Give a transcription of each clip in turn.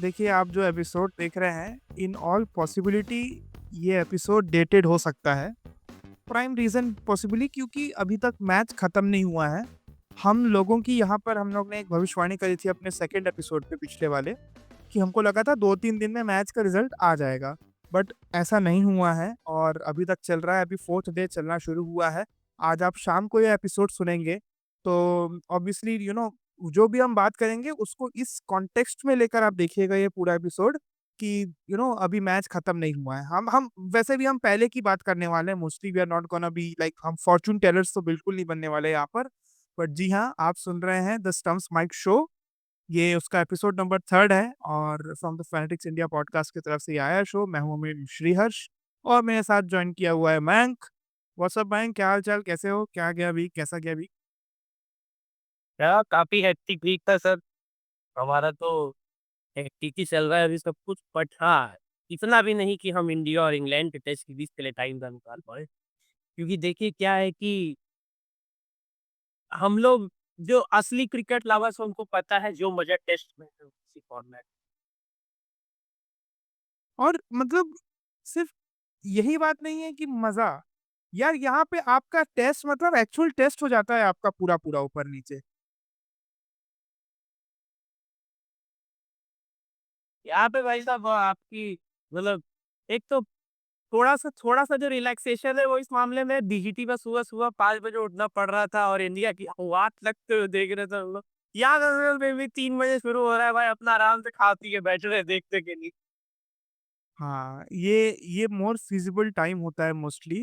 देखिए, आप जो एपिसोड देख रहे हैं, इन ऑल पॉसिबिलिटी ये एपिसोड डेटेड हो सकता है। प्राइम रीज़न पॉसिबली क्योंकि अभी तक मैच खत्म नहीं हुआ है। हम लोगों की यहाँ पर हम लोग ने एक भविष्यवाणी करी थी अपने सेकंड एपिसोड पे पिछले वाले, कि हमको लगा था 2-3 दिन में मैच का रिज़ल्ट आ जाएगा। बट ऐसा नहीं हुआ है और अभी तक चल रहा है, अभी 4th डे चलना शुरू हुआ है। आज आप शाम को ये एपिसोड सुनेंगे, तो ऑब्वियसली जो भी हम बात करेंगे उसको इस कॉन्टेक्स्ट में लेकर आप देखिएगा ये पूरा एपिसोड कि अभी मैच खत्म नहीं हुआ है। हम वैसे भी हम पहले की बात करने वाले हैं, mostly we are not gonna be like हम फॉर्च्यून टेलर्स तो बिल्कुल नहीं बनने वाले यहाँ पर। बट जी हाँ, आप सुन रहे हैं द स्टम्प्स माइक शो। ये उसका एपिसोड नंबर 3rd है और from the fanatics India podcast की तरफ से ये आया शो। मैं हूँ अमीर श्रीहर्ष और मेरे साथ जॉइन किया हुआ है मयंक। व्हाट्सअप मयंक, क्या हाल चाल, कैसे हो, क्या गया वीक, कैसा गया वीक? काफ़ी हेक्टिक वीक था सर। हमारा तो हेक्टिक ही चल रहा है अभी सब कुछ। बट हाँ, इतना भी नहीं कि हम इंडिया और इंग्लैंड के टेस्ट सीरीज़ के लिए टाइम ना निकाल पाएँ। क्योंकि देखिए क्या है कि हम लोग जो असली क्रिकेट लवर्स हैं उनको पता है जो मज़ा टेस्ट में है उसी फॉर्मेट। और मतलब सिर्फ यही बात नहीं है कि मजा, यार यहाँ पे आपका टेस्ट मतलब एक्चुअल टेस्ट हो जाता है आपका पूरा पूरा ऊपर नीचे। यहाँ पे भाई साहब आपकी मतलब एक तो थोड़ा-सा जो रिलैक्सेशन है वो इस मामले में डीजीटी में सुबह-सुबह 5 बजे उठना पड़ रहा था और इंडिया की आवाज़ लगते हुए देख रहे थे हम लोग। यहाँ पे भी 3 बजे शुरू हो रहा है भाई, अपना आराम से खा पी के बैठ रहे हैं देखने के लिए। हाँ, ये मोर फिजिबल टाइम होता है मोस्टली।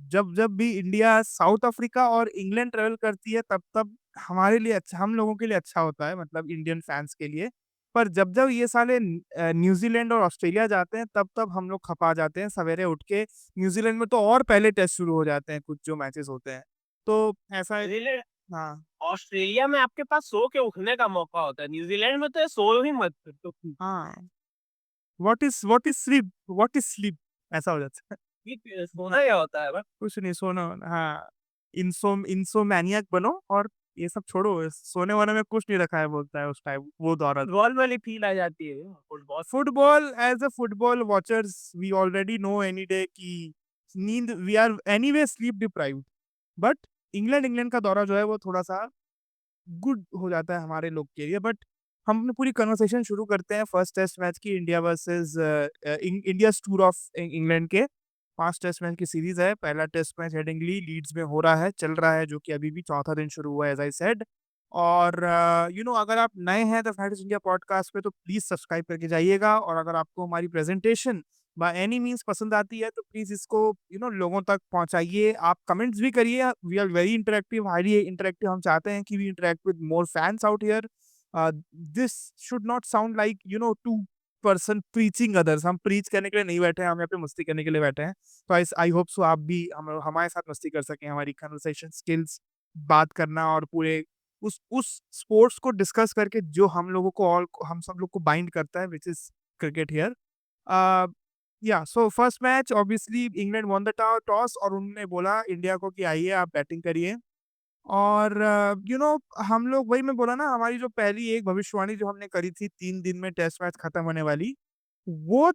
जब जब भी इंडिया साउथ अफ्रीका और इंग्लैंड ट्रेवल करती है तब तब हमारे लिए अच्छा, हम लोगों के लिए अच्छा होता है, मतलब इंडियन फैंस के लिए। पर जब जब ये साले न्यूजीलैंड और ऑस्ट्रेलिया जाते हैं तब तब हम लोग खपा जाते हैं सवेरे उठ के। न्यूजीलैंड में तो और पहले टेस्ट शुरू हो जाते हैं कुछ जो मैचेस होते हैं, तो ऐसा है। न्यूज़ीलैंड हाँ। ऑस्ट्रेलिया में आपके पास सो के उठने का मौका होता है, न्यूज़ीलैंड में तो ये सो ही मत तो हाँ, what is sleep, what is sleep, ऐसा हो जाता है। सोना क्या होता है बस। कुछ नहीं, सोना। हाँ, इंसोमैनियक बनो और ये सब छोड़ो, सोने-वोने में कुछ नहीं रखा है बोलता है उस टाइम वो दौरान। फुटबॉल वाली फील आ जाती है football. Football, as a football watchers we already know any day कि नींद we are anyway sleep deprived. But England का दौरा जो है वो थोड़ा-सा गुड हो जाता है हमारे लोग के लिए। बट हम अपनी पूरी कन्वर्सेशन शुरू करते हैं फर्स्ट टेस्ट मैच की, India versus India's tour of England के। 5 टेस्ट मैच की सीरीज़ है। पहला टेस्ट मैच हेडिंग्ली, लीड्स में हो रहा है, चल रहा है, जो कि अभी भी चौथा दिन शुरू हुआ है एज़ आई सेड। और अगर आप नए हैं द फैंटेसी इंडिया पॉडकास्ट पे तो प्लीज़ सब्सक्राइब करके जाइएगा, और अगर आपको हमारी प्रेज़ेंटेशन बाय एनी मीन्स पसंद आती है तो प्लीज़ इसको लोगों तक पहुँचाइए। आप कमेंट्स भी करिए, we are very interactive, highly interactive. हम चाहते हैं कि we interact with more fans out here. This should not sound like two person preaching others. हम प्रीच करने के लिए नहीं बैठे हैं, हम यहाँ पे मस्ती करने के लिए बैठे हैं। तो आई होप सो आप भी हमारे साथ मस्ती कर सकें, हमारी कन्वर्सेशन स्किल्स, बात करना और पूरे उस स्पोर्ट्स को डिस्कस करके जो हम सब लोग को बाइंड करता है, व्हिच इज़ क्रिकेट हियर। अ, या so first match obviously England won the toss और उन्होंने बोला इंडिया को कि आइए आप बैटिंग करिए। और हम लोग, वही मैं बोला ना, हमारी जो पहली एक भविष्यवाणी जो हमने करी थी 3 दिन में टेस्ट मैच खत्म होने वाली, वो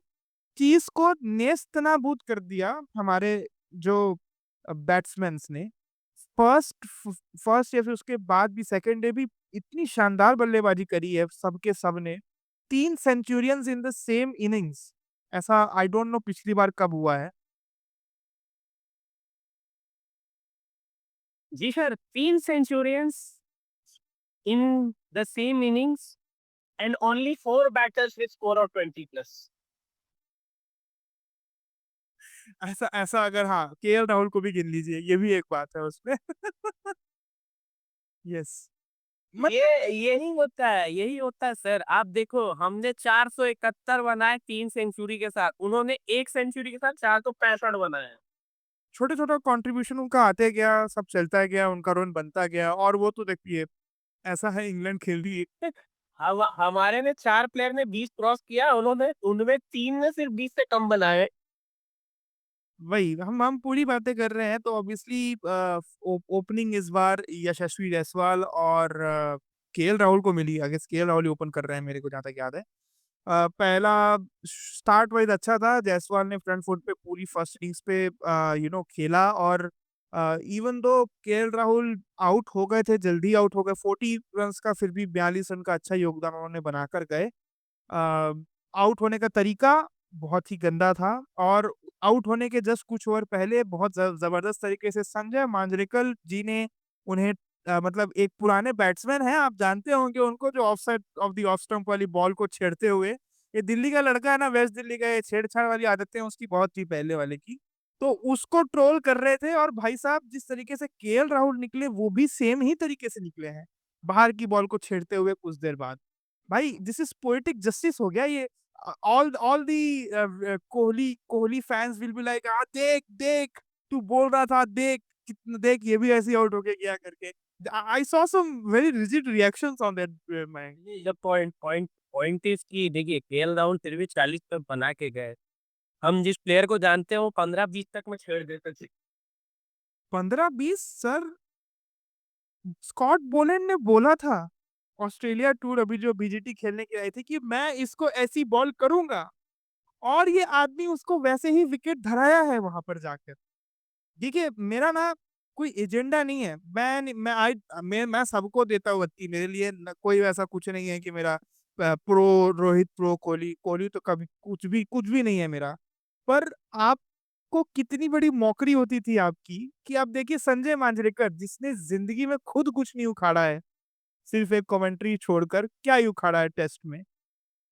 चीज़ को नेस्तनाबूद कर दिया हमारे जो बैट्समैन्स ने। फर्स्ट फ फर्स्ट या फिर उसके बाद भी सेकंड डे भी इतनी शानदार बल्लेबाज़ी करी है सबके सब ने। 3 centurions in the same innings, ऐसा आई डोंट नो पिछली बार कब हुआ है। जी sir, 3 centurions in the same innings and only 4 batters with score of 20 plus. ऐसा ऐसा अगर, हाँ, केएल राहुल को भी गिन लीजिए, ये भी एक बात है उसमें। यस। मतलब यही होता है सर। आप देखो हमने 471 बनाए 3 सेंचुरी के साथ, उन्होंने 1 सेंचुरी के साथ 465 बनाए। छोटा-छोटा कंट्रीब्यूशन उनका आते गया, सब चलता गया, उनका रन बनता गया, और वो तो देखिए, ऐसा है इंग्लैंड खेल रही है। हम हमारे ने 4 प्लेयर ने 20 क्रॉस किया, उन्होंने उनमें 3 ने सिर्फ 20 से कम बनाए। वही हम पूरी बातें कर रहे हैं तो ऑब्वियसली ओपनिंग इस बार यशस्वी जायसवाल और केएल राहुल को मिली। आई गेस केएल राहुल ही ओपन कर रहे हैं मेरे को जहाँ तक याद है। पहला स्टार्ट वाइज अच्छा था, जायसवाल ने फ्रंट फुट पे पूरी फर्स्ट इनिंग्स पे खेला, और even though KL Rahul out हो गए थे, जल्दी आउट हो गए 40 रन का, फिर भी 42 रन का अच्छा योगदान उन्होंने बनाकर गए। आउट होने का तरीका बहुत ही गंदा था, और आउट होने के जस्ट कुछ ओवर पहले बहुत जबरदस्त तरीके से संजय मांजरेकर जी ने उन्हें मतलब एक पुराने बैट्समैन हैं, आप जानते होंगे उनको, जो of side of the off stump वाली बॉल को छेड़ते हुए, ये दिल्ली का लड़का है ना, वेस्ट दिल्ली का, ये छेड़छाड़ वाली आदतें उसकी बहुत थी पहले वाले की, तो उसको ट्रोल कर रहे थे। और भाई साहब जिस तरीके से केएल राहुल निकले वो भी सेम ही तरीके से निकले हैं, बाहर की बॉल को छेड़ते हुए कुछ देर बाद। भाई दिस इज पोएटिक जस्टिस हो गया ये। All the Kohli Kohli fans will be like, देख देख तू बोल रहा था, देख कितना, देख ये भी ऐसे आउट होके गया करके। I saw some very rigid reactions on that man. जब पॉइंट पॉइंट पॉइंट इज की देखिए केएल राहुल फिर भी 40 पे बना के गए। हम जिस प्लेयर को जानते हैं वो 15-20 तक में छेड़ देते थे। 15-20 सर, स्कॉट बोलैंड ने बोला था ऑस्ट्रेलिया टूर अभी जो बीजीटी खेलने के आई थी कि मैं इसको ऐसी बॉल करूंगा, और ये आदमी उसको वैसे ही विकेट धराया है वहां पर जाकर। देखिए मेरा ना कोई एजेंडा नहीं है, मैं सबको देता हूँ बत्ती, मेरे लिए कोई ऐसा कुछ नहीं है कि मेरा प्रो रोहित, प्रो कोहली, कोहली तो कभी कुछ भी नहीं है मेरा। पर आपको कितनी बड़ी मौकरी होती थी आपकी कि आप देखिए संजय मांजरेकर जिसने जिंदगी में खुद कुछ नहीं उखाड़ा है, सिर्फ एक कमेंट्री छोड़कर क्या ही उखाड़ा है टेस्ट में,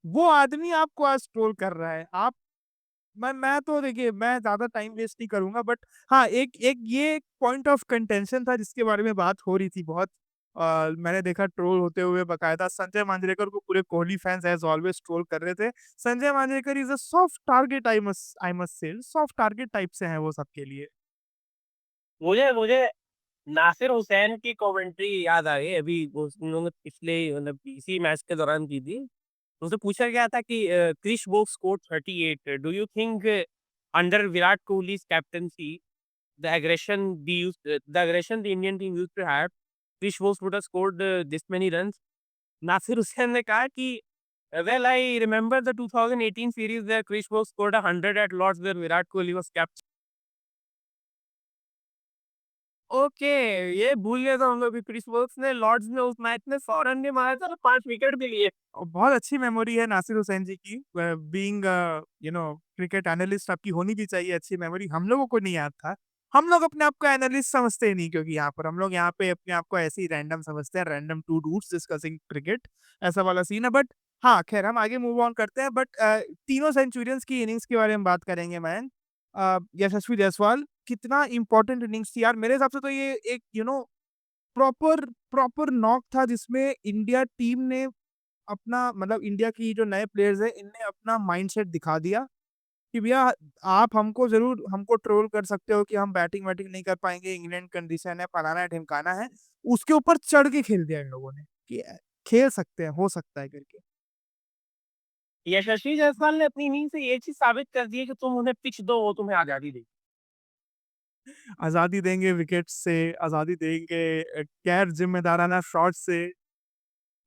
वो आदमी आपको आज ट्रोल कर रहा है। आप मैं तो देखिए मैं ज्यादा टाइम वेस्ट नहीं करूंगा, बट हाँ एक एक ये पॉइंट ऑफ कंटेंशन था जिसके बारे में बात हो रही थी बहुत। मैंने देखा ट्रोल होते हुए, बकायदा संजय मांजरेकर को पूरे Kohli fans as always troll कर रहे थे। Sanjay Manjrekar is a soft target, I must say soft target type से हैं वो सबके लिए। मुझे मुझे नासिर हुसैन की कमेंट्री याद आ गई अभी, उन लोगों ने पिछले मतलब इसी मैच के दौरान की थी। उनसे पूछा गया था कि Chris Woakes scored 38, do you think under Virat Kohli's captaincy the aggression the Indian team used to have, Chris Woakes would have scored this many runs? Nasser Hussain ने कहा कि well, I remember the 2018 series where Chris Woakes scored 100 at Lords where Virat Kohli was captain. Okay, ये भूल गया था हम लोग भी, क्रिस वोक्स ने लॉर्ड्स में उस मैच में 100 रन भी मारे थे और 5 विकेट भी लिए। और बहुत अच्छी मेमोरी है नासिर हुसैन जी की, बीइंग क्रिकेट एनालिस्ट आपकी होनी भी चाहिए अच्छी मेमोरी, हम लोगों को नहीं याद था। हम लोग अपने आप को एनालिस्ट समझते ही नहीं, क्योंकि यहाँ पर हम लोग यहाँ पे अपने आप को ऐसे ही रैंडम समझते हैं, random two dudes discussing cricket, ऐसा वाला सीन है। बट हाँ खैर हम आगे मूव ऑन करते हैं। बट तीनों सेंचुरियंस की इनिंग्स के बारे में बात करेंगे मैन। यशस्वी जायसवाल कितना इंपॉर्टेंट इनिंग्स थी यार, मेरे हिसाब से तो ये एक प्रॉपर प्रॉपर नॉक था जिसमें इंडिया टीम ने अपना, मतलब इंडिया की जो नए प्लेयर्स हैं इनने अपना माइंडसेट दिखा दिया कि भैया आप हमको जरूर हमको ट्रोल कर सकते हो कि हम बैटिंग वैटिंग नहीं कर पाएंगे, इंग्लैंड कंडीशन है, फलाना है ढिमकाना है, उसके ऊपर चढ़ के खेल दिया इन लोगों ने कि खेल सकते हैं, हो सकता है करके। यशस्वी जायसवाल ने अपनी इनिंग से ये चीज साबित कर दी है कि तुम उन्हें पिच दो वो तुम्हें आजादी देगी। आजादी देंगे विकेट से, आजादी देंगे गैर जिम्मेदाराना शॉट से,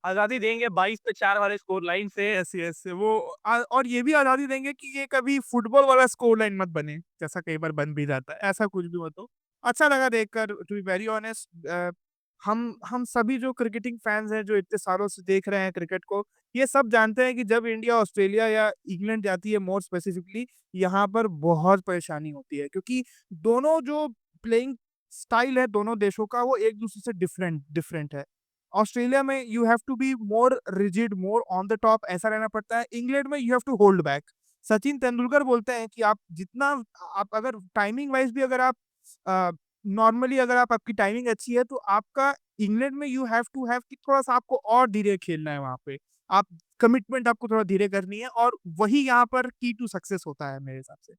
आजादी देंगे 22 पे 4 वाले स्कोर लाइन से। ऐसे ऐसे वो और ये भी आजादी देंगे कि ये कभी फुटबॉल वाला स्कोर लाइन मत बने, जैसा कई बार बन भी जाता है, ऐसा कुछ भी मत हो। अच्छा लगा देखकर, टू बी वेरी ऑनेस्ट। हम सभी जो क्रिकेटिंग फैंस हैं जो इतने सालों से देख रहे हैं क्रिकेट को, ये सब जानते हैं कि जब इंडिया ऑस्ट्रेलिया या इंग्लैंड जाती है मोर स्पेसिफिकली, यहाँ पर बहुत परेशानी होती है, क्योंकि दोनों जो प्लेइंग स्टाइल है दोनों देशों का वो एक दूसरे से डिफरेंट डिफरेंट है। ऑस्ट्रेलिया में you have to be more rigid, more on the top, ऐसा रहना पड़ता है। इंग्लैंड में you have to hold back. Sachin Tendulkar बोलते हैं कि आप जितना, आप अगर टाइमिंग वाइज भी अगर आप नॉर्मली अगर आप आपकी टाइमिंग अच्छी है तो आपका इंग्लैंड में यू हैव टू हैव कि थोड़ा सा आपको और धीरे खेलना है वहां पे, आप कमिटमेंट आपको थोड़ा धीरे करनी है, और वही यहाँ पर की टू सक्सेस होता है मेरे हिसाब से।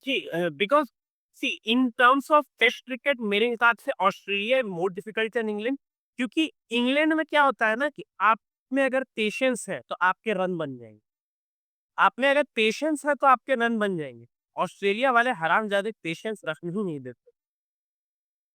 जी, because see in terms of test cricket मेरे हिसाब से Australia more difficult than England, क्योंकि इंग्लैंड में क्या होता है ना कि आप में अगर पेशेंस है तो आपके रन बन जाएंगे, आप में अगर पेशेंस है तो आपके रन बन जाएंगे। ऑस्ट्रेलिया वाले हरामजादे पेशेंस रखने ही नहीं देते।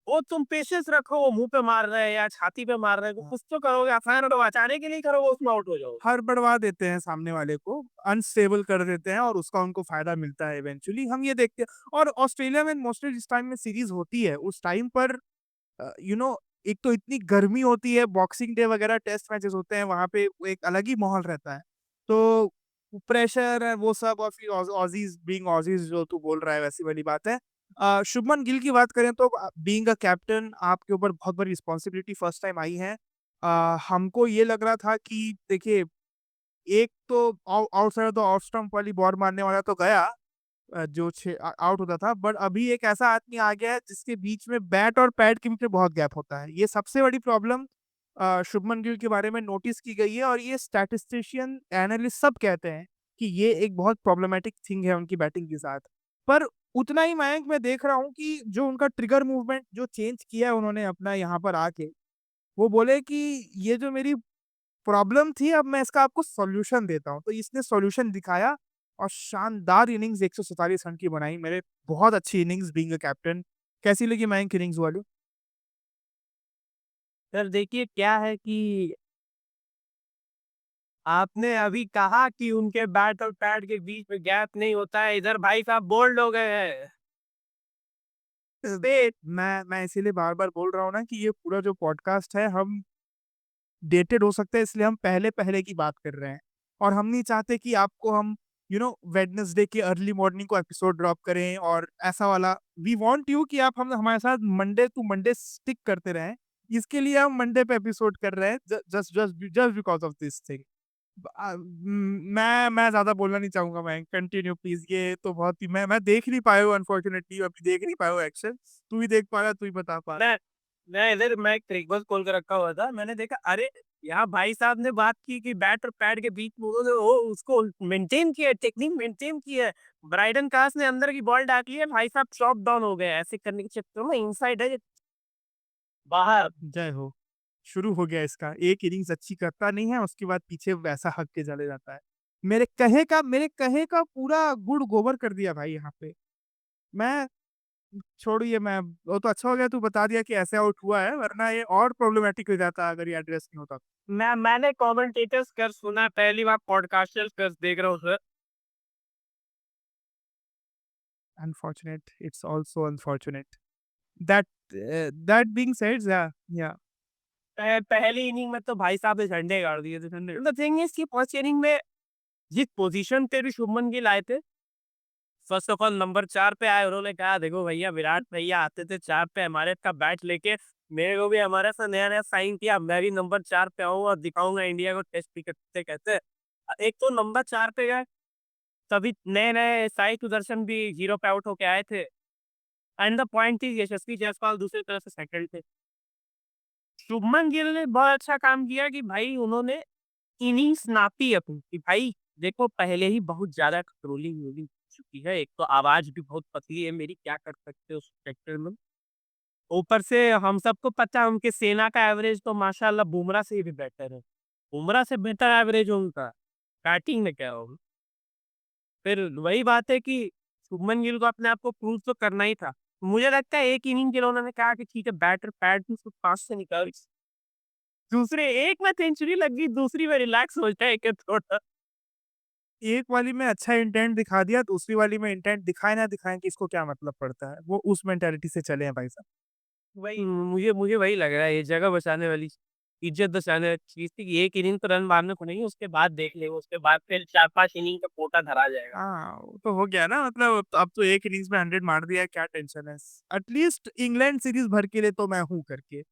वो तुम पेशेंस रखो, वो मुंह पे मार रहे हैं या छाती पे मार रहे हैं, हाँ। कुछ तो करोगे, आसान तो बचाने के लिए करोगे, उसमें आउट हो जाओगे। हड़बड़वा देते हैं सामने वाले को, अनस्टेबल कर देते हैं और उसका उनको फायदा मिलता है इवेंचुअली, हम ये देखते हैं। और ऑस्ट्रेलिया में मोस्टली जिस टाइम में सीरीज होती है उस टाइम पर एक तो इतनी गर्मी होती है, बॉक्सिंग डे वगैरह टेस्ट मैचेस होते हैं वहां पे, वो एक अलग ही माहौल रहता है। तो प्रेशर है वो सब, और फिर ऑजीज बीइंग ऑजीज जो तू बोल रहा है वैसी वाली बात है। शुभमन गिल की बात करें तो बीइंग अ कैप्टन आपके ऊपर बहुत बड़ी रिस्पॉन्सिबिलिटी फर्स्ट टाइम आई है। हमको ये लग रहा था कि देखिए, एक तो आउटसाइड द ऑफ स्टंप वाली बॉल मारने वाला तो गया, जो आउट होता था, बट अभी एक ऐसा आदमी आ गया है जिसके बीच में बैट और पैड के बीच में बहुत गैप होता है। ये सबसे बड़ी प्रॉब्लम शुभमन गिल के बारे में नोटिस की गई है, और ये स्टैटिस्टिशियन एनालिस्ट सब कहते हैं कि ये एक बहुत प्रॉब्लमेटिक थिंग है उनकी बैटिंग के साथ। पर उतना ही मयंक मैं देख रहा हूँ कि जो उनका ट्रिगर मूवमेंट जो चेंज किया है उन्होंने अपना यहाँ पर आके, वो बोले कि ये जो मेरी प्रॉब्लम थी अब मैं इसका आपको सॉल्यूशन देता हूँ, तो इसने सॉल्यूशन दिखाया और शानदार इनिंग्स 147 रन की बनाई मेरे। बहुत अच्छी इनिंग्स बीइंग अ कैप्टन। कैसी लगी मयंक इनिंग्स वाली? सर देखिए क्या है कि आपने अभी कहा कि उनके बैट और पैड के बीच में गैप नहीं होता है, इधर भाई साहब बोल्ड हो गए हैं। मैं इसीलिए बार बार बोल रहा हूँ ना कि ये पूरा जो पॉडकास्ट है, हम डेटेड हो सकते हैं इसलिए हम पहले पहले की बात कर रहे हैं, और हम नहीं चाहते कि आपको हम वेडनेसडे के अर्ली मॉर्निंग को एपिसोड ड्रॉप करें और ऐसा वाला। वी वांट यू कि आप हम हमारे साथ मंडे टू मंडे स्टिक करते रहें। इसके लिए हम मंडे पे एपिसोड कर रहे हैं, just just just because of this thing. मैं ज्यादा बोलना नहीं चाहूंगा, मैं कंटिन्यू प्लीज। ये तो बहुत ही मैं देख नहीं पाया हूँ अनफॉर्चुनेटली, अभी देख नहीं पाया हूँ एक्शन। तू ही देख पा रहा, तू ही बता पा रहा। मैं मैं इधर मैं एक ट्रिक खोल कर रखा हुआ था, मैंने देखा अरे यहाँ भाई साहब ने बात की कि बैट और पैड के बीच में उन्होंने वो उसको मेंटेन किया, टेक्निक मेंटेन की है। ब्राइडन कास ने अंदर की बॉल डाली है, भाई साहब चॉप डाउन हो गए, ऐसे करने के चक्कर में इनसाइड है बाहर। जय हो। शुरू हो गया इसका, एक इनिंग्स अच्छी करता नहीं है उसके बाद पीछे वैसा हक के चले जाता है। मेरे कहे का पूरा गुड़ गोबर कर दिया भाई यहाँ पे। मैं छोड़िए, मैं वो तो अच्छा हो गया तू बता दिया कि ऐसे आउट हुआ है, वरना ये और प्रॉब्लमेटिक हो जाता अगर ये एड्रेस नहीं होता। मैंने कमेंटेटर्स कर सुना, पहली बार पॉडकास्टर्स कर देख रहा हूँ sir. Unfortunate, it's also unfortunate that being said, या पहली इनिंग में तो भाई साहब ने झंडे गाड़ दिए थे, झंडे। द थिंग इज कि फर्स्ट इनिंग में जिस पोजीशन पे भी शुभमन गिल आए थे, फर्स्ट ऑफ ऑल नंबर 4 पे आए, उन्होंने कहा देखो भैया विराट भैया आते थे 4 पे हमारे का बैट लेके, मेरे को भी हमारे साथ नया नया साइन किया, मैं भी नंबर 4 पे आऊंगा और दिखाऊंगा इंडिया को टेस्ट क्रिकेट से कहते। एक तो नंबर 4 पे गए, तभी नए नए साई सुदर्शन भी 0 पे आउट होके आए थे। एंड द पॉइंट थी यशस्वी जायसवाल दूसरी तरफ से सेकंड थे। शुभमन गिल ने बहुत अच्छा काम किया कि भाई उन्होंने इनिंग्स नापी अपनी कि भाई देखो पहले ही बहुत ज्यादा ट्रोलिंग वोलिंग हो चुकी है, एक तो आवाज भी बहुत पतली है मेरी, क्या कर सकते हो उस सेक्टर में। ऊपर से हम सबको पता है उनके सेना का एवरेज तो माशाल्लाह बुमराह से भी बेटर है, बुमराह से बेटर एवरेज उनका बैटिंग में क्या होगा। फिर वही बात है कि शुभमन गिल को अपने आप को प्रूव तो करना ही था। मुझे लगता है एक इनिंग के लिए उन्होंने कहा कि ठीक है बैटर पैड उसको 5 से निकाल, दूसरे एक में सेंचुरी लग गई, दूसरी में रिलैक्स हो जाए कि थोड़ा। एक वाली में अच्छा इंटेंट दिखा दिया, दूसरी वाली में इंटेंट दिखाए ना दिखाएं कि इसको क्या मतलब पड़ता है, वो उस मेंटेलिटी से चले हैं भाई साहब। वही मुझे मुझे वही लग रहा है, ये जगह बचाने वाली इज्जत बचाने वाली चीज थी कि एक इनिंग तो रन मारने को नहीं, उसके बाद देख ले, उसके बाद फिर 4-5 इनिंग का कोटा धरा जाएगा। हाँ वो तो हो गया ना, मतलब अब तो एक इनिंग्स में 100 मार दिया, क्या टेंशन है। एटलीस्ट इंग्लैंड सीरीज भर के लिए तो मैं हूँ करके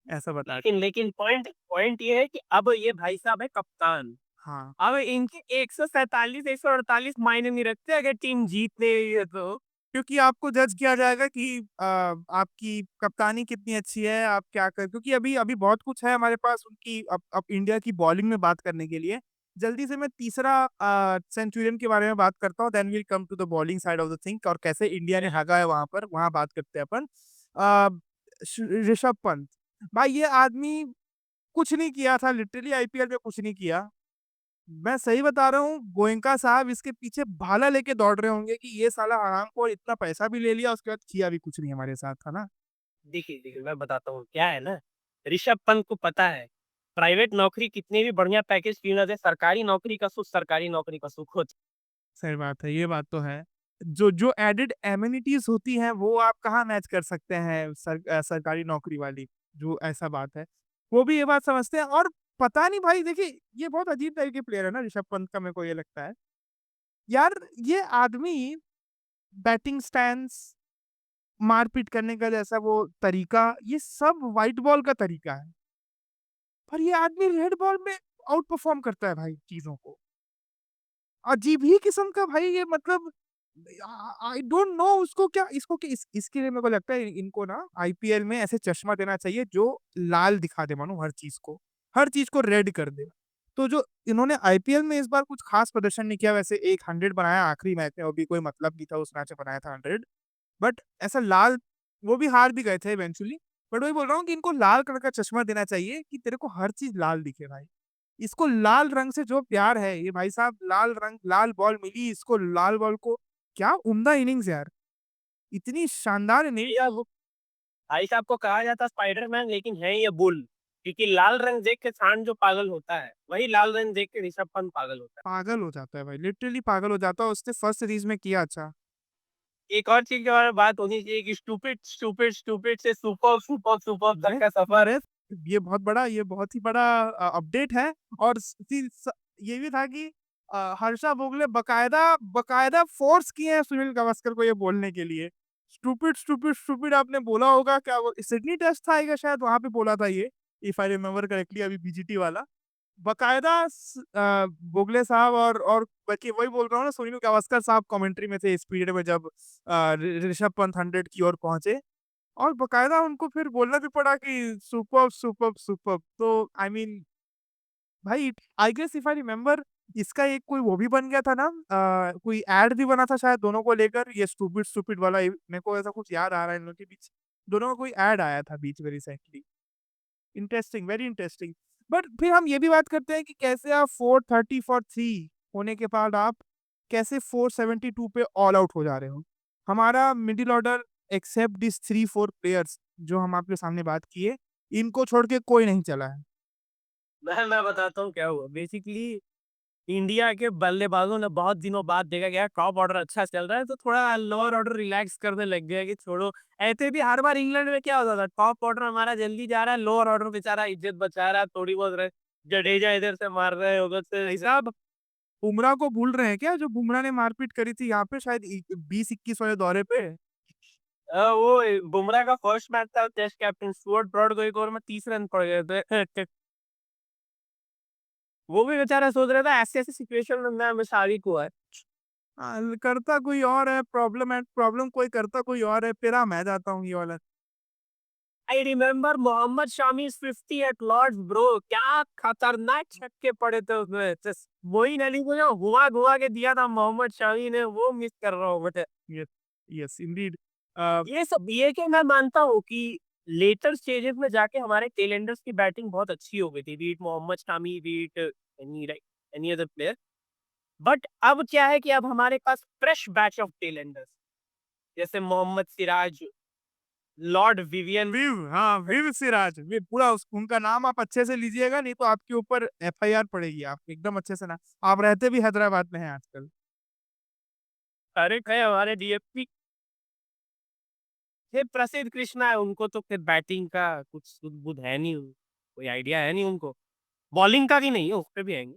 ऐसा बता लेकिन लेकिन पॉइंट पॉइंट ये है कि अब ये भाई साहब है कप्तान। हाँ। अब इनके 147 148 मायने नहीं रखते अगर टीम जीत ले रही है तो। क्योंकि आपको जज किया जाएगा कि आपकी कप्तानी कितनी अच्छी है, आप क्या कर, क्योंकि अभी अभी बहुत कुछ है हमारे पास उनकी, अब इंडिया की बॉलिंग में बात करने के लिए। जल्दी से मैं तीसरा सेंचुरियन के बारे में बात करता हूँ, then will come to the bowling side of the thing, और कैसे इंडिया ने भागा है वहां पर, वहां बात करते हैं अपन। अ, ऋषभ पंत, भाई ये आदमी कुछ नहीं किया था, लिटरली आईपीएल में कुछ नहीं किया। मैं सही बता रहा हूँ, गोयनका साहब इसके पीछे भाला लेके दौड़ रहे होंगे कि ये साला आराम को इतना पैसा भी ले लिया उसके बाद किया भी कुछ नहीं हमारे साथ, था ना। देखिए, मैं बताता हूँ, क्या है ना, ऋषभ पंत को पता है, प्राइवेट नौकरी कितनी भी बढ़िया पैकेज क्यों ना दे, सरकारी नौकरी का सुख सरकारी नौकरी का सुख होता सही बात है, ये बात तो है। जो जो एडेड एमिनिटीज होती हैं वो आप कहाँ मैच कर सकते हैं सरकारी नौकरी वाली, जो ऐसा बात है। वो भी ये बात समझते हैं। और पता नहीं भाई, देखिए ये बहुत अजीब टाइप के प्लेयर है ना ऋषभ पंत का, मेरे को ये लगता है यार, ये आदमी बैटिंग स्टैंस, मारपीट करने का जैसा वो तरीका, ये सब व्हाइट बॉल का तरीका है। पर ये आदमी रेड बॉल में आउट परफॉर्म करता है भाई चीजों को। अजीब ही किस्म का भाई ये, मतलब आई डोंट नो उसको क्या, इसको क्या इसके लिए मेरे को लगता है इनको ना आईपीएल में ऐसे चश्मा देना चाहिए जो लाल दिखा दे, मानो हर चीज को रेड कर दे। तो जो इन्होंने आईपीएल में इस बार कुछ खास प्रदर्शन नहीं किया, वैसे एक 100 बनाया आखिरी मैच में, वो भी कोई मतलब नहीं था उस मैच में बनाया था 100, बट ऐसा लाल, वो भी हार भी गए थे इवेंचुअली। बट वही बोल रहा हूँ कि इनको लाल कलर का चश्मा देना चाहिए कि तेरे को हर चीज लाल दिखे भाई। इसको लाल रंग से जो प्यार है, ये भाई साहब लाल रंग, लाल बॉल मिली इसको, लाल बॉल को, क्या उम्दा इनिंग्स यार, इतनी शानदार है। इनिंग्स। या वो भाई साहब को कहा जाता स्पाइडरमैन, लेकिन है ये बुल, क्योंकि लाल रंग देख के सांड जो पागल होता है, वही लाल रंग देख के ऋषभ पंत पागल होता है। पागल हो जाता है भाई, लिटरली पागल हो जाता है। उसने फर्स्ट सीरीज में किया अच्छा। एक और चीज के बारे में बात होनी चाहिए कि स्टूपिड स्टूपिड स्टूपिड से सुपर सुपर सुपर तक अरे का सफर है। ये बहुत ही बड़ा अपडेट है। और ये भी था कि हर्षा भोगले बकायदा बकायदा फोर्स किए हैं सुनील गावस्कर को ये बोलने के लिए, स्टूपिड स्टूपिड स्टूपिड। आपने बोला होगा, क्या वो सिडनी टेस्ट था आएगा शायद, वहां पे बोला था ये, इफ आई रिमेम्बर करेक्टली, अभी बीजीटी वाला। बकायदा बोगले साहब और बल्कि वही बोल रहा हूँ ना, सुनील गावस्कर साहब कमेंट्री में थे इस पीरियड में जब ऋषभ पंत 100 की ओर पहुंचे। और बकायदा उनको फिर बोलना भी पड़ा कि सुपर सुपर सुपर। तो आई मीन भाई, I guess if I remember, इसका एक कोई वो भी बन गया था ना, कोई एड भी बना था शायद दोनों को लेकर, ये स्टूपिड स्टूपिड वाला, मेरे को ऐसा कुछ याद आ रहा है इन लोगों के बीच, दोनों का कोई एड आया था बीच में recently. Interesting, very interesting. But फिर हम ये भी बात करते हैं कि कैसे आप 430 फॉर 3 होने के बाद आप कैसे 472 पे ऑल आउट हो जा रहे हो। हमारा middle order, except this 3-4 players जो हम आपके सामने बात किए, इनको छोड़ के कोई नहीं चला है। मैं बताता हूँ क्या हुआ। बेसिकली इंडिया के बल्लेबाजों ने बहुत दिनों बाद देखा गया टॉप ऑर्डर अच्छा चल रहा है, तो थोड़ा लोअर ऑर्डर रिलैक्स करने लग गया कि छोड़ो। ऐसे भी हर बार इंग्लैंड में क्या होता था, टॉप ऑर्डर हमारा जल्दी जा रहा है, लोअर ऑर्डर बेचारा इज्जत बचा रहा है, थोड़ी बहुत जडेजा इधर से मार रहे हैं, उधर से ऐसा। साहब, बुमराह को भूल रहे हैं क्या, जो बुमराह ने मारपीट करी थी यहाँ पे शायद 20-21 वाले दौरे पे। वो बुमराह का फर्स्ट मैच था टेस्ट कैप्टन स्टुअर्ट ब्रॉड को एक ओवर में 30 रन पड़ गए थे। वो भी बेचारा सोच रहा था ऐसे ऐसे सिचुएशन में मैं शारिक हुआ है। करता कोई और है, प्रॉब्लम है, प्रॉब्लम कोई करता कोई और है, फिर मैं जाता हूँ ये वाला। I remember Mohammad Shami's 50 at Lord's bro, क्या खतरनाक छक्के पड़े थे उसमें। मोइन अली को जो घुमा घुमा के दिया था मोहम्मद शामी ने, वो मिस कर रहा हूँ बट यस, यस इंडीड। ये सब ये कि मैं मानता हूँ कि लेटर स्टेजेस में जाके हमारे टेलेंडर्स की बैटिंग बहुत अच्छी हो गई थी, beat Mohammed Shami, beat any other player. But अब क्या है कि अब हमारे पास फ्रेश बैच ऑफ टेलेंडर्स, जैसे Mohammed Siraj, lord Vivian. Viv, हाँ विव सिराज, विव पूरा उनका नाम आप अच्छे से लीजिएगा, नहीं तो आपके ऊपर एफआईआर पड़ेगी। आप एकदम अच्छे से ना, आप रहते भी हैदराबाद में हैं आजकल। अरे कहे हमारे डीएफपी फिर प्रसिद्ध कृष्णा है, उनको तो फिर बैटिंग का कुछ सुध बुध है नहीं, कोई आइडिया है नहीं उनको, बॉलिंग का भी नहीं है, उस पे भी आएंगे।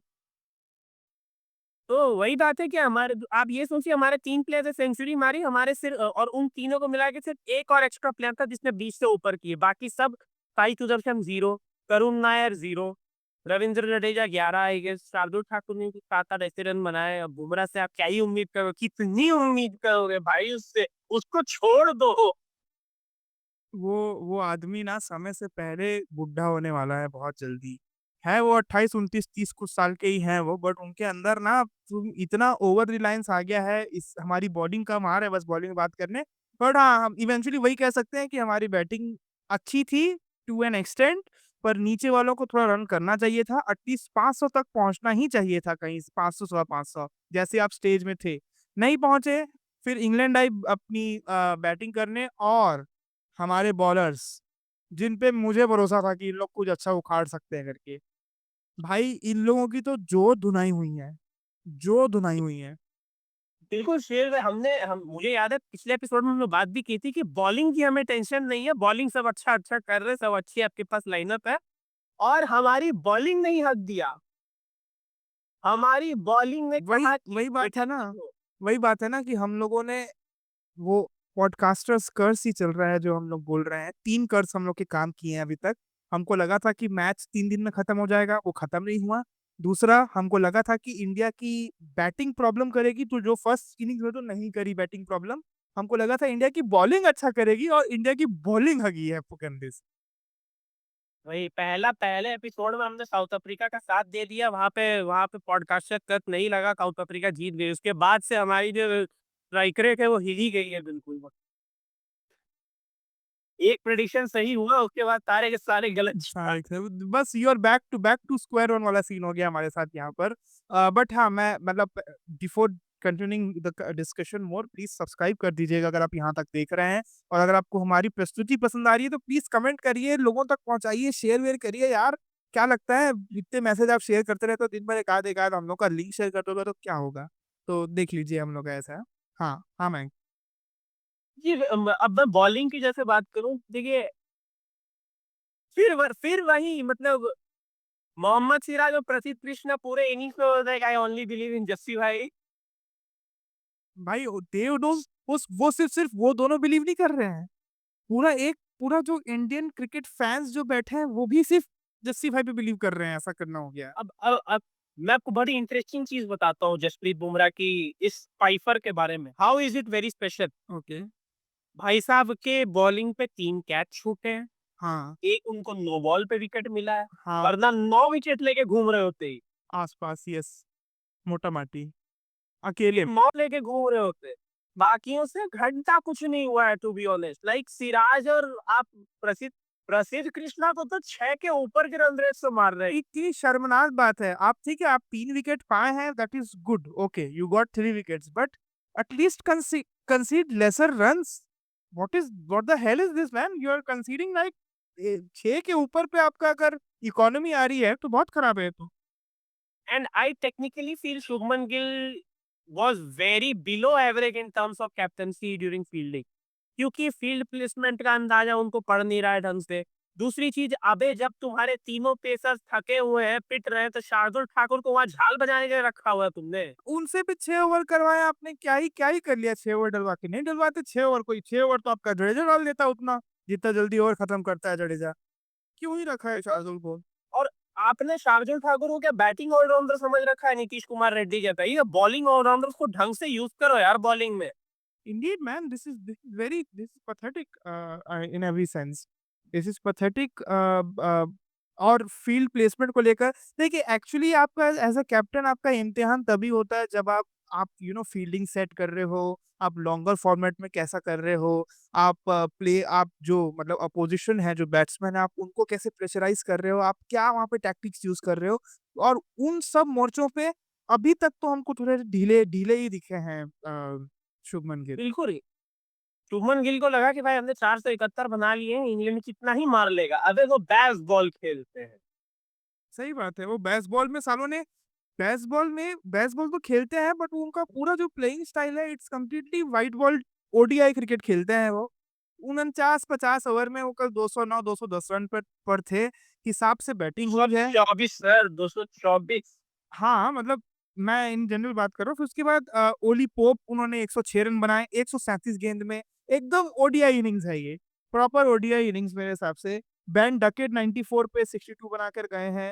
तो वही बात है कि हमारे, आप ये सोचिए हमारे 3 प्लेयर ने सेंचुरी मारी, हमारे सिर्फ और उन तीनों को मिला के सिर्फ एक और एक्स्ट्रा प्लेयर था जिसने 20 से ऊपर किए, बाकी सब साई सुदर्शन 0, करुण नायर 0, रविंद्र जडेजा 11, आई गेस शार्दुल ठाकुर ने 7-8 ऐसे रन बनाए। अब बुमराह से आप क्या ही उम्मीद करोगे, कितनी उम्मीद करोगे भाई उससे, उसको छोड़ दो। वो आदमी ना समय से पहले बुढ़ा होने वाला है बहुत जल्दी। है वो 28-29-30 कुछ साल के ही हैं वो, बट उनके अंदर ना इतना ओवर रिलायंस आ गया है। इस हमारी बॉलिंग का मार है, बस बॉलिंग की बात करने। बट हाँ, हम इवेंचुअली वही कह सकते हैं कि हमारी बैटिंग अच्छी थी टू एन एक्सटेंट, पर नीचे वालों को थोड़ा रन करना चाहिए था, एटलीस्ट 500 तक पहुंचना ही चाहिए था, कहीं 500 500 जैसे आप स्टेज में थे, नहीं पहुंचे। फिर इंग्लैंड आई अपनी बैटिंग करने, और हमारे बॉलर्स, जिन पे मुझे भरोसा था कि इन लोग कुछ अच्छा उखाड़ सकते हैं करके, भाई इन लोगों की तो जो धुनाई हुई है, जो धुनाई हुई है। बिल्कुल शेर भाई, हम मुझे याद है पिछले एपिसोड में हमने बात भी की थी कि बॉलिंग की हमें टेंशन नहीं है, बॉलिंग सब अच्छा कर रहे हैं, सब अच्छी आपके पास लाइनअप है, और हमारी बॉलिंग ने ही हक दिया। हमारी बॉलिंग ने वही कहा कि वही बात है ना, बैठो। वही बात है ना कि हम लोगों ने वो पॉडकास्टर्स कर्स ही चल रहा है जो हम लोग बोल रहे हैं, 3 कर्स हम लोग के काम किए हैं अभी तक। हमको लगा था कि मैच 3 दिन में खत्म हो जाएगा, वो खत्म नहीं हुआ। दूसरा, हमको लगा था कि इंडिया की बैटिंग प्रॉब्लम करेगी, तो जो फर्स्ट इनिंग्स में तो नहीं करी बैटिंग प्रॉब्लम। हमको लगा था इंडिया की बॉलिंग अच्छा करेगी, और इंडिया की बॉलिंग हगी है फुकंदिस। वही पहले एपिसोड में हमने साउथ अफ्रीका का साथ दे दिया, वहां पे पॉडकास्टर कट नहीं लगा, साउथ अफ्रीका जीत गई। उसके बाद से हमारी जो स्ट्राइक रेट है वो हिल ही गई है बिल्कुल। एक प्रेडिक्शन सही हुआ, उसके बाद सारे के सारे गलत। हाँ, बस you are back to square one वाला सीन हो गया हमारे साथ यहाँ पर। बट हाँ, मैं मतलब before continuing the discussion more, please subscribe कर दीजिएगा अगर आप यहाँ तक देख रहे हैं। और अगर आपको हमारी प्रस्तुति पसंद आ रही है तो प्लीज कमेंट करिए, लोगों तक पहुंचाइए, शेयर वेयर करिए यार। क्या लगता है, इतने मैसेज आप शेयर करते रहे तो दिन भर एक आध हम लोग का लिंक शेयर कर दोगे तो क्या होगा। तो देख लीजिए हम लोग का ऐसा है। हाँ हाँ मैं। जी, अब मैं बॉलिंग की जैसे बात करूं, देखिए फिर वही मतलब मोहम्मद सिराज और प्रसिद्ध कृष्णा पूरे इनिंग्स में होता है, I only believe in Jassi भाई। भाई देव डोंट, वो सिर्फ सिर्फ वो दोनों बिलीव नहीं कर रहे हैं, पूरा जो इंडियन क्रिकेट फैंस जो बैठे हैं वो भी सिर्फ जस्सी भाई पे बिलीव कर रहे हैं, ऐसा करना हो गया। अब मैं आपको बड़ी इंटरेस्टिंग चीज बताता हूँ जसप्रीत बुमराह की इस फाइफर के बारे में। How is it very special. Okay. भाई साहब के बॉलिंग पे 3 कैच छूटे हैं, हाँ एक उनको नो बॉल पे विकेट मिला है, हाँ। वरना 9 विकेट लेके घूम रहे होते। आसपास, यस। मोटा माटी, अकेले। मौत लेके घूम रहे होते। बाकियों से घंटा कुछ नहीं हुआ है, to be honest. Like Siraj और आप प्रसिद्ध प्रसिद्ध कृष्णा को तो 6 के ऊपर के रन रेट से मार रहे हैं। इतनी शर्मनाक बात है, आप ठीक है, आप 3 विकेट पाए हैं, that is good, okay, you got 3 wickets, but at least concede lesser runs. What the hell is this man, you are conceding like 6 के ऊपर पे आपका अगर इकोनॉमी आ रही है तो बहुत खराब है तो। And I technically feel Shubman Gill was very below average in terms of captaincy during fielding, क्योंकि फील्ड प्लेसमेंट का अंदाजा उनको पड़ नहीं रहा है ढंग से। दूसरी चीज, अबे जब तुम्हारे तीनों पेसर्स थके हुए हैं, पिट रहे हैं, तो शार्दुल ठाकुर को वहां झाल बजाने के लिए रखा हुआ है तुमने। उनसे भी 6 ओवर करवाया आपने, क्या ही कर लिया 6 ओवर डलवा के, नहीं डलवाते 6 ओवर, कोई 6 ओवर तो आपका जडेजा डाल देता उतना, जितना जल्दी ओवर खत्म करता है जडेजा। क्यों ही रखा है शार्दुल को। और आपने शार्दुल ठाकुर को क्या बैटिंग ऑलराउंडर समझ रखा है नीतीश कुमार रेड्डी जैसा? ये बॉलिंग ऑलराउंडर को ढंग से यूज करो यार बॉलिंग में। Indeed, man, this is pathetic in every sense. This is pathetic. और फील्ड प्लेसमेंट को लेकर देखिए, एक्चुअली आपका एज अ कैप्टन आपका इम्तिहान तभी होता है जब आप फील्डिंग सेट कर रहे हो, आप लॉन्गर फॉर्मेट में कैसा कर रहे हो, आप आप जो मतलब अपोजिशन है, जो बैट्समैन है, आप उनको कैसे प्रेशराइज कर रहे हो, आप क्या वहाँ पे टैक्टिक्स यूज कर रहे हो। और उन सब मोर्चों पे अभी तक तो हमको थोड़े ढीले ढीले ही दिखे हैं शुभमन गिल। बिल्कुल ही। शुभमन गिल को लगा कि भाई हमने 471 बना लिए हैं, इंग्लैंड कितना ही मार लेगा, अबे वो बैस बॉल खेलते हैं। सही बात है, वो बेसबॉल में सालों ने, बेसबॉल तो खेलते हैं, बट उनका पूरा जो प्लेइंग स्टाइल है it's completely white ball ODI cricket खेलते हैं वो। 49-50 ओवर में वो कल 209 210 रन पर थे, हिसाब से बैटिंग सौ हुई है। चौबीस सर, 224। हाँ मतलब, मैं इन जनरल बात कर रहा हूँ। फिर उसके बाद ओली पोप, उन्होंने 106 रन बनाए 137 गेंद में। एकदम ओडीआई इनिंग्स है ये, प्रॉपर ओडीआई इनिंग्स मेरे हिसाब से। बेन डकेट 94 पे 62 बनाकर गए हैं।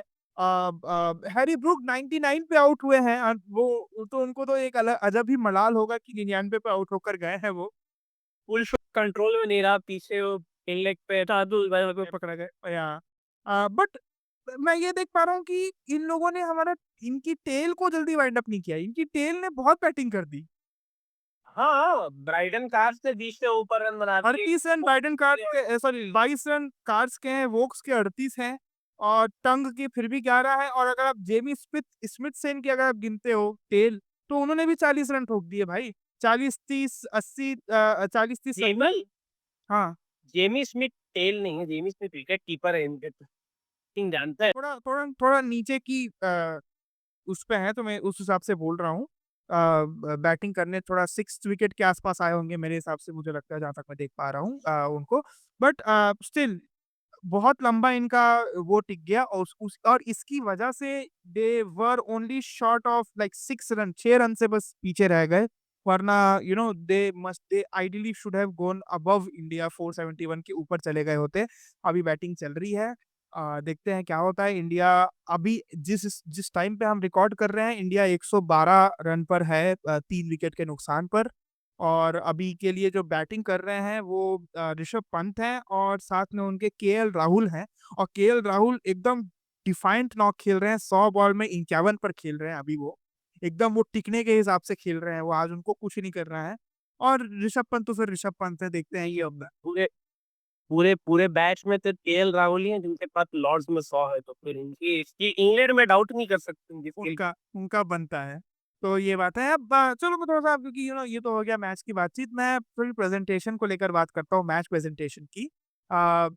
हैरी ब्रूक 99 पे आउट हुए हैं, और वो तो उनको तो एक अलग अजब ही मलाल होगा कि 99 पे आउट होकर गए हैं वो। फुल शॉट कंट्रोल में नहीं रहा, पीछे वो लेग पे शार्दुल भाई पे पे। पकड़ा गया यहाँ। बट मैं ये देख पा रहा हूँ कि इन लोगों ने हमारा, इनकी टेल को जल्दी वाइंड अप नहीं किया, इनकी टेल ने बहुत बैटिंग कर दी। हाँ, ब्राइडन कार्स ने 20 से ऊपर रन बना दिए। 38 रन बाइडन कार्ड के, सॉरी 22 रन कार्ड्स के हैं, वोक्स के 38 हैं, और टंग की फिर भी 11 है। और अगर आप जेमी स्मिथ स्मिथ सेन की अगर आप गिनते हो टेल, तो उन्होंने भी 40 रन ठोक दिए भाई। 40-30-80, 40-30-70। जेमल हाँ जेमी स्मिथ टेल नहीं है, जेमी स्मिथ विकेट कीपर है इनके। सिंह जानता है। थोड़ा थोड़ा थोड़ा नीचे की उस पे है, तो मैं उस हिसाब से बोल रहा हूँ। बैटिंग करने थोड़ा 6th विकेट के आसपास आए होंगे मेरे हिसाब से, मुझे लगता है, जहां तक मैं देख पा रहा हूँ उनको। बट स्टिल बहुत लंबा इनका वो टिक गया, और और इसकी वजह से they were only short of like 6 run, 6 run से बस पीछे रह गए। वरना they ideally should have gone above India, 471 के ऊपर चले गए होते। अभी बैटिंग चल रही है, देखते हैं क्या होता है। इंडिया अभी जिस जिस टाइम पे हम रिकॉर्ड कर रहे हैं, इंडिया 112 रन पर है, 3 विकेट के नुकसान पर। और अभी के लिए जो बैटिंग कर रहे हैं वो ऋषभ पंत हैं, और साथ में उनके केएल राहुल हैं। और केएल राहुल एकदम डिफाइंट नॉक खेल रहे हैं, 100 बॉल में 51 पर खेल रहे हैं अभी वो। एकदम वो टिकने के हिसाब से खेल रहे हैं वो, आज उनको कुछ नहीं कर रहा है। और ऋषभ पंत तो फिर ऋषभ पंत है, देखते हैं ये अब। पूरे पूरे पूरे बैच में तो केएल राहुल ही हैं जिनके पास लॉर्ड्स में 100 है, तो फिर इनकी इसकी इंग्लैंड में डाउट नहीं कर सकते इनकी स्किल। उनका उनका बनता है। तो ये बात है। अब चलो मैं थोड़ा सा, क्योंकि ये तो हो गया मैच की बातचीत, मैं थोड़ी प्रेजेंटेशन को लेकर बात करता हूँ, मैच प्रेजेंटेशन की।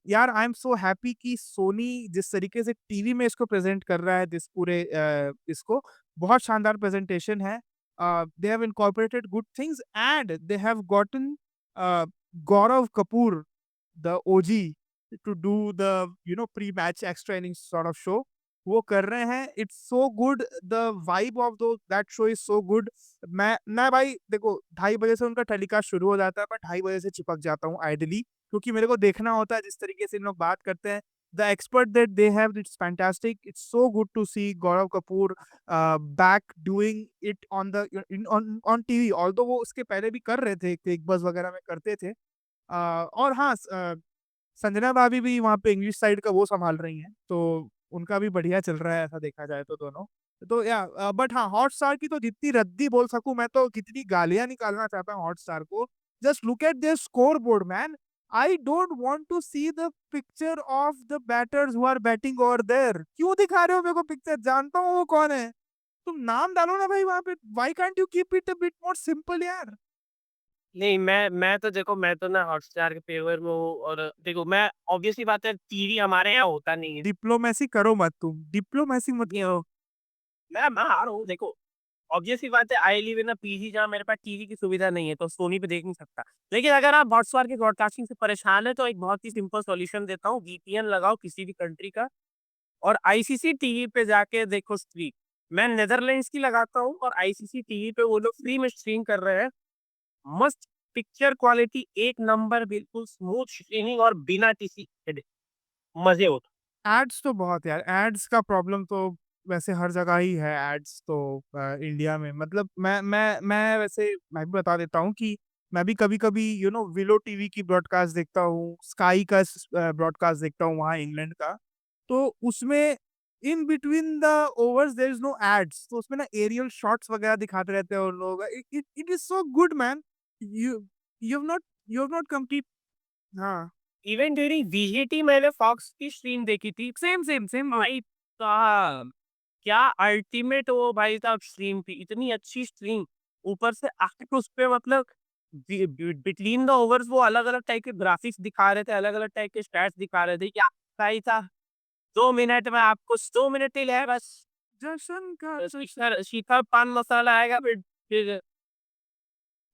यार आई एम सो हैप्पी कि सोनी जिस तरीके से टीवी में इसको प्रेजेंट कर रहा है, दिस पूरे इसको, बहुत शानदार प्रेजेंटेशन है। They have incorporated good things, and they have gotten Gaurav Kapoor, the OG, to do the pre-match extra innings sort of show. वो कर रहे हैं, it's so good, the vibe of though that show is so good. मैं भाई देखो, 2:30 बजे से उनका टेलीकास्ट शुरू हो जाता है, मैं 2:30 बजे से चिपक जाता हूँ आइडली, क्योंकि मेरे को देखना होता है जिस तरीके से इन लोग बात करते हैं। The expert that they have, it's fantastic, it's so good to see Gaurav Kapoor back doing it on the on TV. Although वो उसके पहले भी कर रहे थे, बिग बॉस वगैरह में करते थे। और हाँ, संजना भाभी भी वहाँ पे इंग्लिश साइड का वो संभाल रही हैं, तो उनका भी बढ़िया चल रहा है ऐसा देखा जाए तो दोनों। तो या बट हाँ, हॉटस्टार की तो जितनी रद्दी बोल सकूं मैं, तो कितनी गालियां निकालना चाहता हूँ हॉटस्टार को। Just look at their scoreboard man. I don't want to see the picture of the batters who are batting over there. क्यों दिखा रहे हो मेरे को पिक्चर? जानता हूँ वो कौन है। तुम नाम डालो ना भाई वहां पे। Why can't you keep it a bit more simple यार? नहीं, मैं तो देखो, मैं तो ना हॉटस्टार के फेवर में हूँ, और देखो मैं ऑब्वियसली बात है, टीवी हमारे यहाँ होता नहीं है। डिप्लोमेसी करो मत तुम, डिप्लोमेसी मत ये करो। मैं आ रहा हूँ देखो, ऑब्वियस सी बात है, I live in a PG जहाँ मेरे पास टीवी की सुविधा नहीं है, तो सोनी पे देख नहीं सकता। लेकिन अगर आप हॉटस्टार की ब्रॉडकास्टिंग से परेशान है, तो एक बहुत ही सिंपल सॉल्यूशन देता हूँ, वीपीएन लगाओ किसी भी कंट्री का, और आईसीसी टीवी पे जाके देखो स्ट्रीम। मैं नेदरलैंड्स की लगाता हूँ, और आईसीसी टीवी पे वो लोग फ्री में स्ट्रीम कर रहे हैं। मस्त पिक्चर क्वालिटी, एक नंबर, बिल्कुल स्मूथ स्ट्रीमिंग, और बिना किसी मजे होते। एड्स तो बहुत यार, एड्स का प्रॉब्लम तो वैसे हर जगह ही है। एड्स तो इंडिया में, मतलब मैं वैसे मैं भी बता देता हूँ कि मैं भी कभी कभी विलो टीवी की ब्रॉडकास्ट देखता हूँ, स्काई का ब्रॉडकास्ट देखता हूँ वहाँ इंग्लैंड का। तो उसमें in between the overs there is no ads, तो उसमें ना एरियल शॉट्स वगैरह दिखाते रहते हैं उन लोग। It is so good man. You you have not complete. हाँ, इवन ड्यूरिंग वीजीटी मैंने फॉक्स की स्ट्रीम देखी थी, सेम सेम सेम। भाई साहब, क्या अल्टीमेट वो भाई साहब स्ट्रीम थी, इतनी अच्छी स्ट्रीम। ऊपर से आके उस पे मतलब बिटवीन द ओवर्स वो अलग अलग टाइप के ग्राफिक्स दिखा रहे थे, अलग अलग टाइप के स्टैट्स दिखा रहे थे, क्या सही था। 2 मिनट में आपको, 2 मिनट ही है बस। जशन का शिखर शिखर पान मसाला आएगा, फिर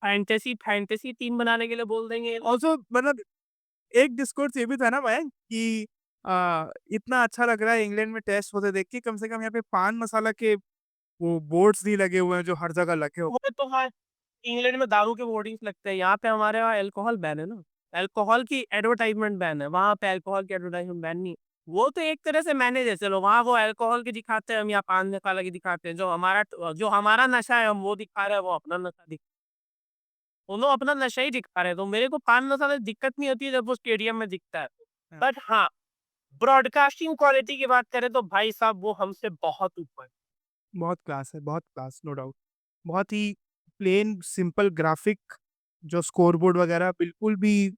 फैंटेसी फैंटेसी टीम बनाने के लिए बोल देंगे। ऑल्सो, मतलब एक डिस्कोर्स ये भी था ना भाई कि इतना अच्छा लग रहा है इंग्लैंड में टेस्ट होते देख के, कम से कम यहाँ पे पान मसाला के वो बोर्ड्स नहीं लगे हुए हैं जो हर जगह लगे हो। वो तो है, इंग्लैंड में दारू के बोर्डिंग्स लगते हैं, यहाँ पे हमारे यहाँ अल्कोहल बैन है ना। अल्कोहल की एडवर्टाइजमेंट बैन है, वहाँ पे अल्कोहल की एडवर्टाइजमेंट बैन नहीं है। वो तो एक तरह से मैनेज है, चलो वहाँ वो अल्कोहल की दिखाते हैं, हम यहाँ पान मसाला की दिखाते हैं। जो हमारा नशा है हम वो दिखा रहे हैं, वो अपना नशा दिखा, दोनों अपना नशा ही दिखा रहे हैं। तो मेरे को पान मसाला से दिक्कत नहीं होती है जब वो स्टेडियम में दिखता है। हाँ, बट हाँ, ब्रॉडकास्टिंग क्वालिटी की बात करें तो भाई साहब वो हमसे बहुत ऊपर। बहुत क्लास है, बहुत क्लास, नो डाउट। बहुत ही प्लेन सिंपल ग्राफिक, जो स्कोर बोर्ड वगैरह बिल्कुल भी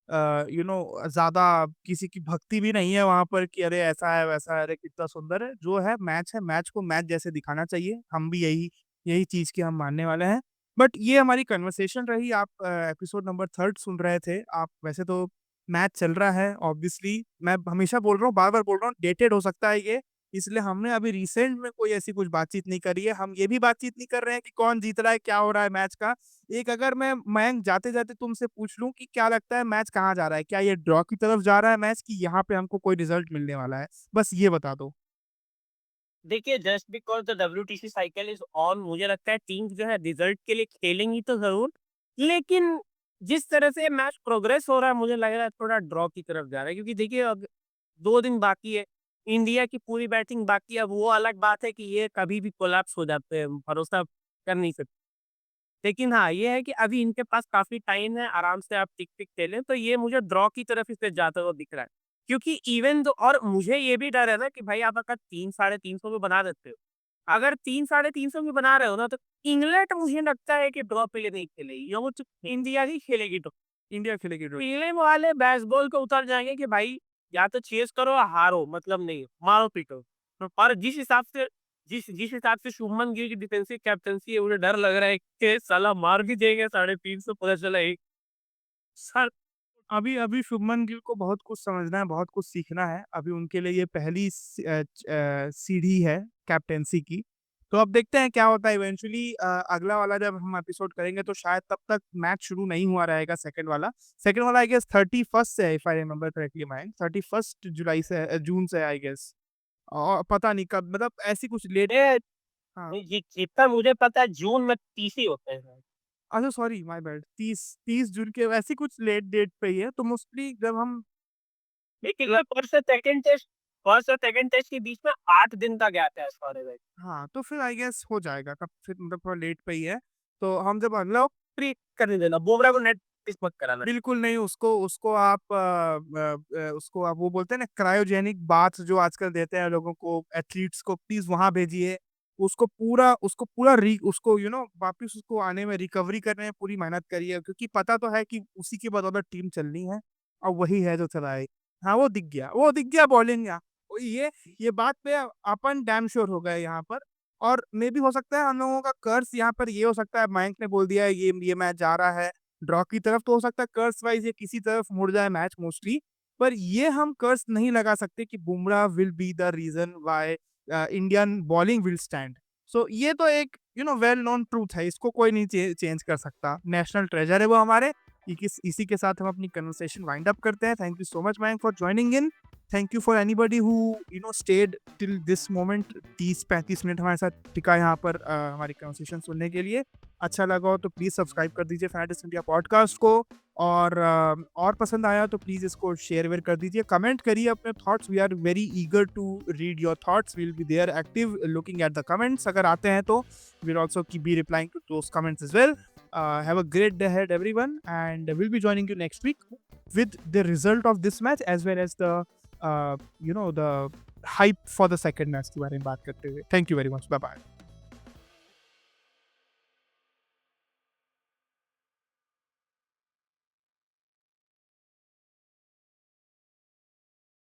ज्यादा किसी की भक्ति भी नहीं है वहां पर कि अरे ऐसा है वैसा है, अरे कितना सुंदर है। जो है, मैच को मैच जैसे दिखाना चाहिए। हम भी यही यही चीज के हम मानने वाले हैं। बट ये हमारी कन्वर्सेशन रही। आप एपिसोड नंबर 3 सुन रहे थे आप, वैसे तो मैच चल रहा है ऑब्वियसली, मैं हमेशा बोल रहा हूँ, बार बार बोल रहा हूँ, डेटेड हो सकता है ये, इसलिए हमने अभी रिसेंट में कोई ऐसी कुछ बातचीत नहीं करी है। हम ये भी बातचीत नहीं कर रहे हैं कि कौन जीत रहा है, क्या हो रहा है मैच का। एक अगर मैं मयंक जाते जाते तुमसे पूछ लूं कि क्या लगता है मैच कहाँ जा रहा है, क्या ये ड्रॉ की तरफ जा रहा है मैच, कि यहाँ पे हमको कोई रिजल्ट मिलने वाला है, बस ये बता दो। देखिए, just because the WTC cycle is on, मुझे लगता है टीम्स जो है रिज़ल्ट के लिए खेलेंगी तो ज़रूर, लेकिन जिस तरह से मैच प्रोग्रेस हो रहा है, मुझे लग रहा है थोड़ा ड्रॉ की तरफ जा रहा है, क्योंकि देखिए अब 2 दिन बाकी है, इंडिया की पूरी बैटिंग बाकी है। अब वो अलग बात है कि ये कभी भी कोलैप्स हो जाते हैं, भरोसा कर नहीं सकते। लेकिन हाँ, ये है कि अभी इनके पास काफ़ी टाइम है, आराम से आप टिक-टिक खेलें, तो ये मुझे ड्रॉ की तरफ इससे जाता हुआ दिख रहा है। क्योंकि इवन दो, और मुझे ये भी डर है ना कि भाई आप अगर 3 साढ़े 300 में बना देते हो, अगर 3 साढ़े 300 में बना रहे हो ना, तो इंग्लैंड मुझे लगता है कि ड्रॉ पे नहीं खेलेगी, ये वो तो इंडिया ही खेलेगी ड्रॉ। इंडिया खेलेगी ड्रॉ। इंग्लैंड वाले बेसबॉल को उतर जाएँगे कि भाई या तो चेज़ करो या हारो, मतलब नहीं, मारो-पीटो। और जिस हिसाब से शुभमन गिल की डिफेंसिव कैप्टेंसी है, मुझे डर लग रहा है कि साला मार भी देंगे 350, पता चला एक साल। अभी अभी शुभमन गिल को बहुत कुछ समझना है, बहुत कुछ सीखना है। अभी उनके लिए ये पहली सीढ़ी है कैप्टेंसी की। तो अब देखते हैं क्या होता है इवेंचुअली। अगला वाला जब हम एपिसोड करेंगे तो शायद तब तक मैच शुरू नहीं हुआ रहेगा, सेकंड वाला आई गेस 31 से है, if I remember correctly mind, 31 जुलाई से जून से आई गेस। और पता नहीं कब, मतलब ऐसी कुछ लेट। ये हाँ, जितना मुझे पता है जून में 30 ही होते हैं। अच्छा सॉरी माय बैड, 30 जून के ऐसी कुछ लेट डेट पे ही है, तो मोस्टली जब हम। लेकिन फर्स्ट और सेकंड टेस्ट के बीच में 8 दिन का गैप है एज़ फार एज़ आई। हाँ, तो फिर आई गेस हो जाएगा कब, फिर मतलब थोड़ा लेट पे ही है। तो हम जब अगला। तो फ्री करने देना, बुमराह को नेट पिच मत कराना। बिल्कुल नहीं, उसको उसको आप उसको आप वो बोलते हैं ना क्रायोजेनिक बाथ जो आजकल देते हैं लोगों को, एथलीट्स को, प्लीज वहां भेजिए। उसको पूरा उसको वापिस उसको आने में, रिकवरी करने में पूरी मेहनत करिए, क्योंकि पता तो है कि उसी की बदौलत टीम चलनी है, और वही है जो चलाए। हाँ, वो दिख गया बॉलिंग। ये बात पे अपन डैम श्योर हो गए यहाँ पर। और मे भी हो सकता है हम लोगों का कर्स यहाँ पर ये हो सकता है, मयंक ने बोल दिया है ये मैच जा रहा है ड्रॉ की तरफ, तो हो सकता है कर्स वाइज ये किसी तरफ मुड़ जाए मैच मोस्टली। पर ये हम कर्स नहीं लगा सकते कि Bumrah will be the reason why Indian bowling will stand. So ये तो एक वेल नोन ट्रूथ है, इसको कोई नहीं चेंज कर सकता, नेशनल ट्रेजर है वो हमारे। इसी के साथ हम अपनी कन्वर्सेशन वाइंड अप करते हैं। Thank you so much man for joining in. Thank you for anybody who stayed till this moment, 30-35 minute हमारे साथ टिका यहाँ पर हमारी कन्वर्सेशन सुनने के लिए। अच्छा लगा हो तो प्लीज़ सब्सक्राइब कर दीजिए फैंटेस्ट इंडिया पॉडकास्ट को। और पसंद आया तो प्लीज़ इसको शेयर वेयर कर दीजिए, कमेंट करिए अपने thoughts. We are very eager to read your thoughts, will be there active looking at the comments, अगर आते हैं तो विल ऑल्सो की be replying to those comments as well. Have a great day ahead everyone, and we'll be joining you next week with the result of this match as well as the hype for the second match के बारे में बात करते हुए। Thank you very much, bye bye।